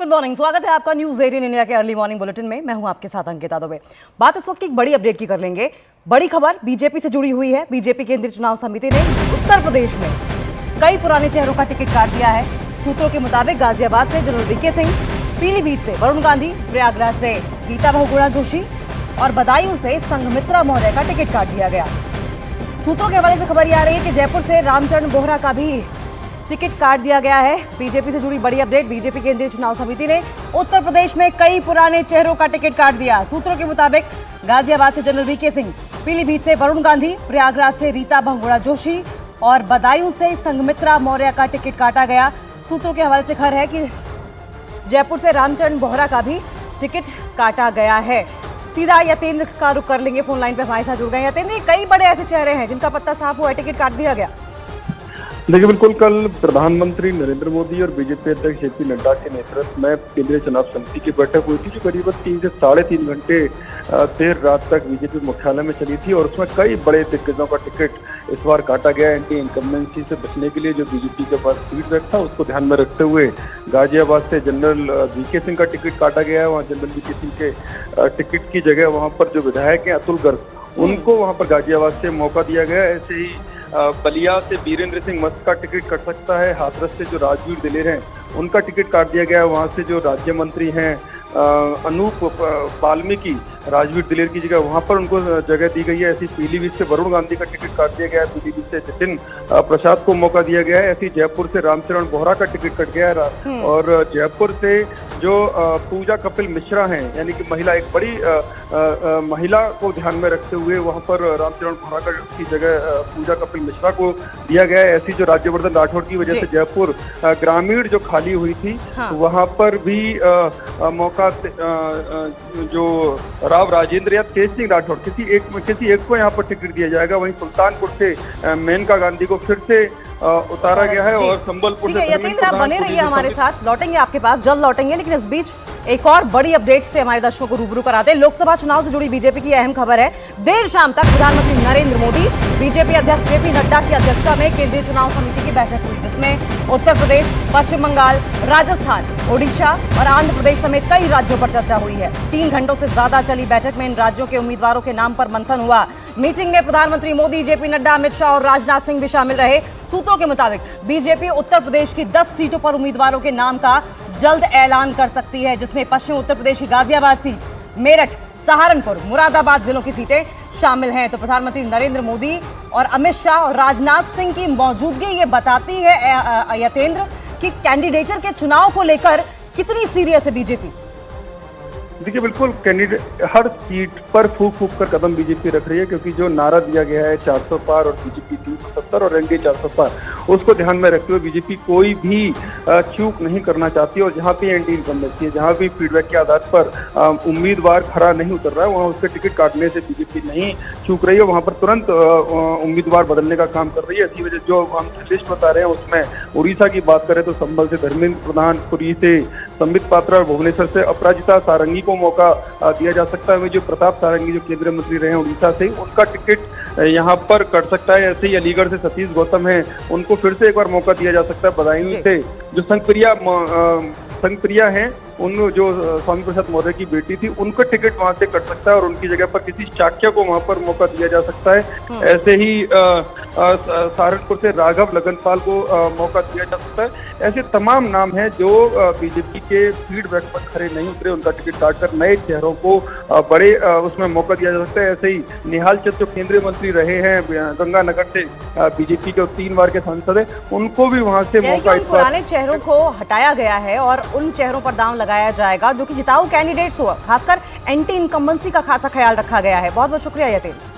Good morning, स्वागत है आपका न्यूज 18 इंडिया के अर्ली मॉर्निंग बुलेटिन में। मैं हूं आपके साथ अंकिता दुबे। बात इस वक्त की एक बड़ी अपडेट की कर लेंगे। बड़ी खबर बीजेपी से जुड़ी हुई है। बीजेपी केंद्रीय चुनाव समिति ने उत्तर प्रदेश में कई पुराने चेहरों का टिकट काट दिया है। सूत्रों के मुताबिक गाजियाबाद से जनरल वीके सिंह, पीलीभीत से वरुण गांधी, प्रयागराज से रीता बहुगुणा जोशी और बदायूं से संघमित्रा मौर्य का टिकट काट दिया गया। सूत्रों के हवाले से खबर यह आ रही है कि जयपुर से रामचरण बोहरा का भी टिकट काट दिया गया है। बीजेपी से जुड़ी बड़ी अपडेट। बीजेपी केंद्रीय चुनाव समिति ने उत्तर प्रदेश में कई पुराने चेहरों का टिकट काट दिया। सूत्रों के मुताबिक गाजियाबाद से जनरल वीके सिंह, पीलीभीत से वरुण गांधी, प्रयागराज से रीता बहुगुणा जोशी और बदायूं से संघमित्रा मौर्य का टिकट काटा गया। सूत्रों के हवाले से खबर है कि जयपुर से रामचरण बोहरा का भी टिकट काटा गया है। सीधा यतेंद्र का रुख कर लेंगे, फोन लाइन पे हमारे साथ जुड़ गए। यतेंद्र, कई बड़े ऐसे चेहरे हैं जिनका पत्ता साफ हुआ है, टिकट काट दिया गया। देखिए, बिल्कुल कल प्रधानमंत्री नरेंद्र मोदी और बीजेपी अध्यक्ष जेपी नड्डा के नेतृत्व में केंद्रीय चुनाव समिति की बैठक हुई थी, जो करीबन 3 से 3.5 घंटे देर रात तक बीजेपी मुख्यालय में चली थी। और उसमें कई बड़े दिग्गजों का टिकट इस बार काटा गया। एंटी इनकम्बेंसी से बचने के लिए जो बीजेपी के पास फीडबैक था, उसको ध्यान में रखते हुए गाजियाबाद से जनरल वीके सिंह का टिकट काटा गया है। वहाँ जनरल वीके सिंह के टिकट की जगह वहाँ पर जो विधायक हैं अतुल गर्ग, उनको वहाँ पर गाजियाबाद से मौका दिया गया। ऐसे ही बलिया से वीरेंद्र सिंह मस्त का टिकट कट सकता है। हाथरस से जो राजवीर दिलेर हैं, उनका टिकट काट दिया गया है। वहाँ से जो राज्य मंत्री हैं अनूप वाल्मीकि, राजवीर दिलेर की जगह वहाँ पर उनको जगह दी गई है। ऐसी पीलीभीत से वरुण गांधी का टिकट काट दिया गया है। पीलीभीत से जतिन प्रसाद को मौका दिया गया है। ऐसी जयपुर से रामचरण बोहरा का टिकट कट गया है। और जयपुर से जो पूजा कपिल मिश्रा हैं, यानी कि महिला, एक बड़ी महिला को ध्यान में रखते हुए वहाँ पर रामचरण बोहरा की जगह पूजा कपिल मिश्रा को दिया गया है। ऐसी जो राज्यवर्धन राठौड़ की वजह से जयपुर ग्रामीण जो खाली हुई थी, वहाँ पर भी मौका जो राव राजेंद्र या तेज सिंह राठौड़, किसी एक को यहाँ पर टिकट दिया जाएगा। वहीं सुल्तानपुर से मेनका गांधी को फिर से उतारा गया है। और संबलपुर से यतेंद्र, आप बने रहिए हमारे साथ, लौटेंगे आपके पास, जल्द लौटेंगे। लेकिन इस बीच एक और बड़ी अपडेट से हमारे दर्शकों को रूबरू कराते हैं। लोकसभा चुनाव से जुड़ी बीजेपी की अहम खबर है। देर शाम तक प्रधानमंत्री नरेंद्र मोदी, बीजेपी अध्यक्ष जेपी नड्डा की अध्यक्षता में केंद्रीय चुनाव समिति की बैठक हुई, जिसमें उत्तर प्रदेश, पश्चिम बंगाल, राजस्थान, ओडिशा और आंध्र प्रदेश समेत कई राज्यों पर चर्चा हुई है। 3 घंटों से ज्यादा चली बैठक में इन राज्यों के उम्मीदवारों के नाम पर मंथन हुआ। मीटिंग में प्रधानमंत्री मोदी, जेपी नड्डा, अमित शाह और राजनाथ सिंह भी शामिल रहे। सूत्रों के मुताबिक बीजेपी उत्तर प्रदेश की 10 सीटों पर उम्मीदवारों के नाम का जल्द ऐलान कर सकती है, जिसमें पश्चिम उत्तर प्रदेश की गाजियाबाद सीट, मेरठ, सहारनपुर, मुरादाबाद जिलों की सीटें शामिल हैं। तो प्रधानमंत्री नरेंद्र मोदी और अमित शाह और राजनाथ सिंह की मौजूदगी ये बताती है यतेंद्र कि कैंडिडेचर के चुनाव को लेकर कितनी सीरियस है बीजेपी। देखिए, बिल्कुल कैंडिडेट हर सीट पर फूक फूक कर कदम बीजेपी रख रही है, क्योंकि जो नारा दिया गया है 400 पार और बीजेपी 370 और एनडीए 400 पार, उसको ध्यान में रखते हुए बीजेपी कोई भी चूक नहीं करना चाहती। और जहां भी एंटी इनकम्बेंसी है, जहां भी फीडबैक के आधार पर उम्मीदवार खरा नहीं उतर रहा है, वहां उसके टिकट काटने से बीजेपी नहीं चूक रही है। वहां पर तुरंत उम्मीदवार बदलने का काम कर रही है। इसी वजह जो हम लिस्ट बता रहे हैं, उसमें उड़ीसा की बात करें तो संभल से धर्मेंद्र प्रधान, पुरी से संबित पात्रा और भुवनेश्वर से अपराजिता सारंगी को मौका दिया जा सकता है। जो प्रताप सारंगी जो केंद्रीय मंत्री रहे हैं उड़ीसा से, उनका टिकट यहाँ पर कट सकता है। ऐसे ही अलीगढ़ से सतीश गौतम है, उनको फिर से एक बार मौका दिया जा सकता है। बदायूं से जो संघप्रिया हैं, उन जो स्वामी प्रसाद मौर्य की बेटी थी, उनका टिकट वहां से कट सकता है और उनकी जगह पर किसी चाक्या को वहां पर मौका दिया जा सकता है। ऐसे ही सहारनपुर से राघव लगनपाल को मौका दिया जा सकता है। ऐसे तमाम नाम हैं जो बीजेपी के फीडबैक पर खरे नहीं उतरे, उनका टिकट काटकर नए चेहरों को बड़े उसमें मौका दिया जा सकता है। ऐसे ही निहाल चंद जो केंद्रीय मंत्री रहे हैं गंगानगर से, बीजेपी के 3 बार के सांसद है, उनको भी वहां से मौका, पुराने चेहरों को हटाया गया है और उन चेहरों पर दांव लगाया जाएगा जो कि जिताऊ कैंडिडेट्स हो। खासकर एंटी इनकम्बेंसी का खासा ख्याल रखा गया है। बहुत बहुत शुक्रिया यतेंद्र।